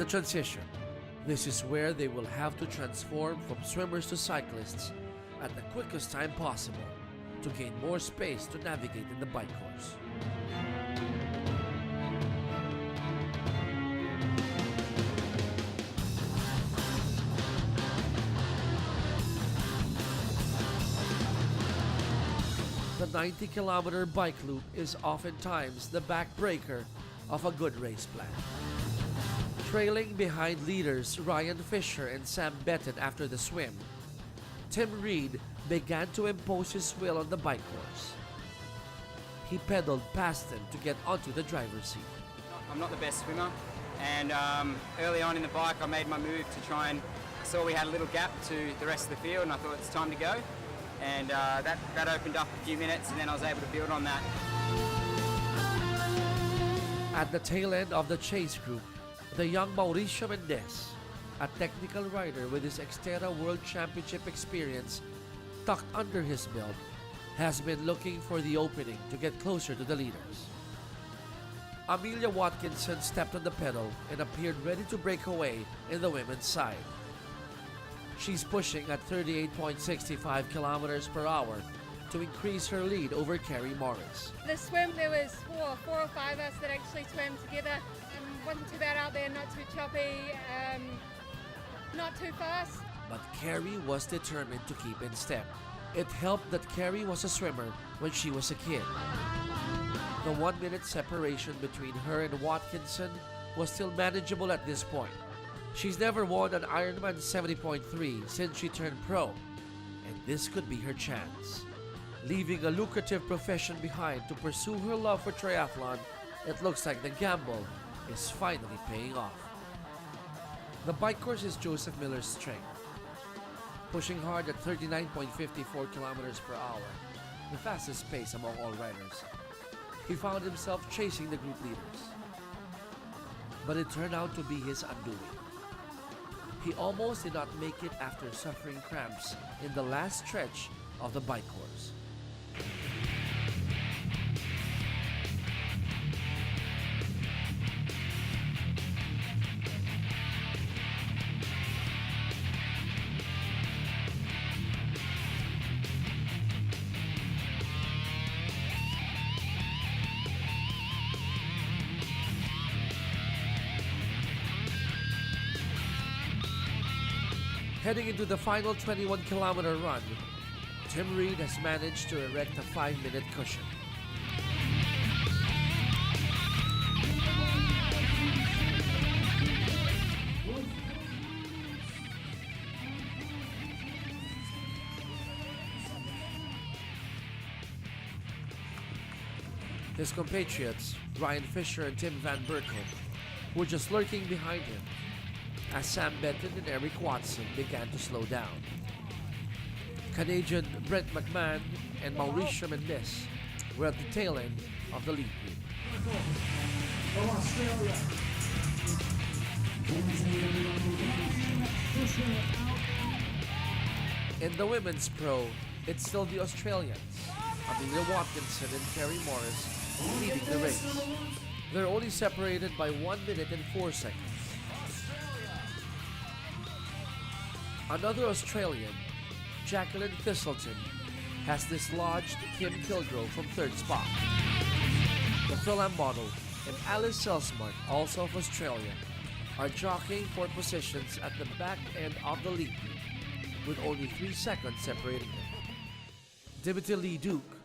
the transition. This is where they will have to transform from swimmers to cyclists at the quickest time possible to gain more space to navigate in the bike course. The 90-kilometer bike loop is oftentimes the backbreaker of a good race plan. Trailing behind leaders Ryan Fisher and Sam Betton after the swim, Tim Reed began to impose his will on the bike course. He pedaled past them to get onto the driver's seat. I'm not the best swimmer, and early on in the bike I made my move to try and saw we had a little gap to the rest of the field, and I thought it's time to go. And that opened up a few minutes, and then I was able to build on that. At the tail end of the chase group, the young Mauricio Mendez, a technical rider with his Xterra World Championship experience tucked under his belt, has been looking for the opening to get closer to the leaders. Amelia Watkinson stepped on the pedal and appeared ready to break away in the women's side. She's pushing at 38.65 kilometers per hour to increase her lead over Carrie Morris. The swim, there was four or five of us that actually swam together. Wasn't too bad out there, not too choppy, not too fast. But Carrie was determined to keep in step. It helped that Carrie was a swimmer when she was a kid. The 1 minute separation between her and Watkinson was still manageable at this point. She's never won an Ironman 70.3 since she turned pro, and this could be her chance. Leaving a lucrative profession behind to pursue her love for triathlon, it looks like the gamble is finally paying off. The bike course is Joseph Miller's strength. Pushing hard at 39.54 kilometers per hour, the fastest pace among all riders, he found himself chasing the group leaders. But it turned out to be his undoing. He almost did not make it after suffering cramps in the last stretch of the bike course. Heading into the final 21-kilometer run, Tim Reed has managed to erect a 5-minute cushion. His compatriots, Ryan Fisher and Tim Van Berkel, were just lurking behind him as Sam Benton and Eric Watson began to slow down. Canadian Brent McMahon and Mauricio Mendez were at the tail end of the lead group. In the women's pro, it's still the Australians, Amelia Watkinson and Carrie Morris, leading the race. They're only separated by 1 minute and 4 seconds. Another Australian, Jacqueline Thistleton, has dislodged Kim Kilgrove from third spot. The Philam model and Alice Selsmark, also of Australia, are jockeying for positions at the back end of the lead group, with only 3 seconds separating them. Dimitri Lee Duke,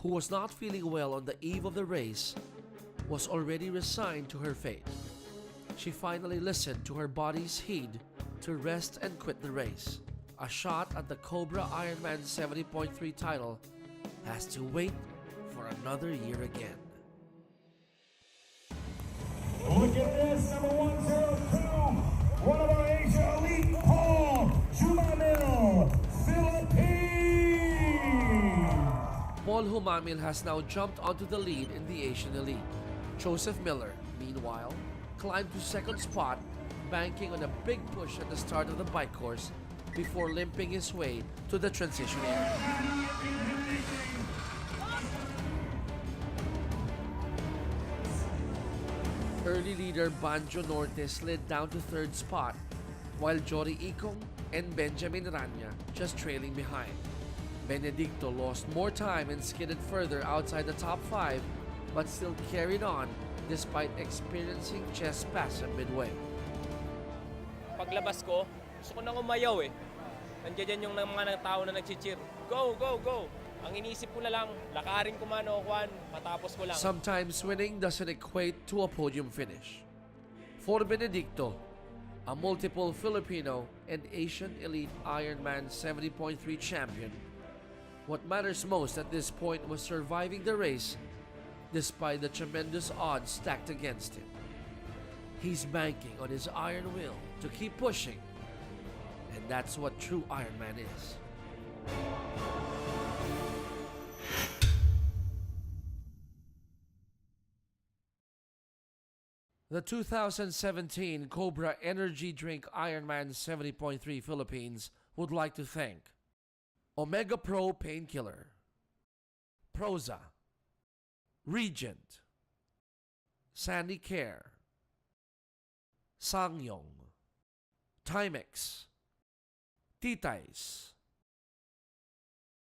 who was not feeling well on the eve of the race, was already resigned to her fate. She finally listened to her body's heed to rest and quit the race. A shot at the Cobra Ironman 70.3 title has to wait for another year again. Look at this, number 102, one of our Asia elite, Paul Jumamil, Philippines. Paul Humamil has now jumped onto the lead in the Asian elite. Joseph Miller, meanwhile, climbed to second spot, banking on a big push at the start of the bike course before limping his way to the transition area. Early leader Banjo Norte slid down to third spot, while Jory Ikong and Benjamin Rania just trailing behind. Benedicto lost more time and skidded further outside the top 5, but still carried on despite experiencing chest spasm midway. Paglabas ko, gusto ko nang umayaw eh. Nandiyan yung mga tao na nag-cheer. Go, go, go! Ang inisip ko na lang, lakarin ko man o kwan, matapos ko lang. Sometimes winning doesn't equate to a podium finish. For Benedicto, a multiple Filipino and Asian Elite Ironman 70.3 champion, what matters most at this point was surviving the race despite the tremendous odds stacked against him. He's banking on his iron will to keep pushing, and that's what true Ironman is. The 2017 Cobra Energy Drink IRONMAN 70.3 Philippines would like to thank Omega Pro Painkiller, Proza, Regent, Sandy Care, Sangyong, Timex, Titays,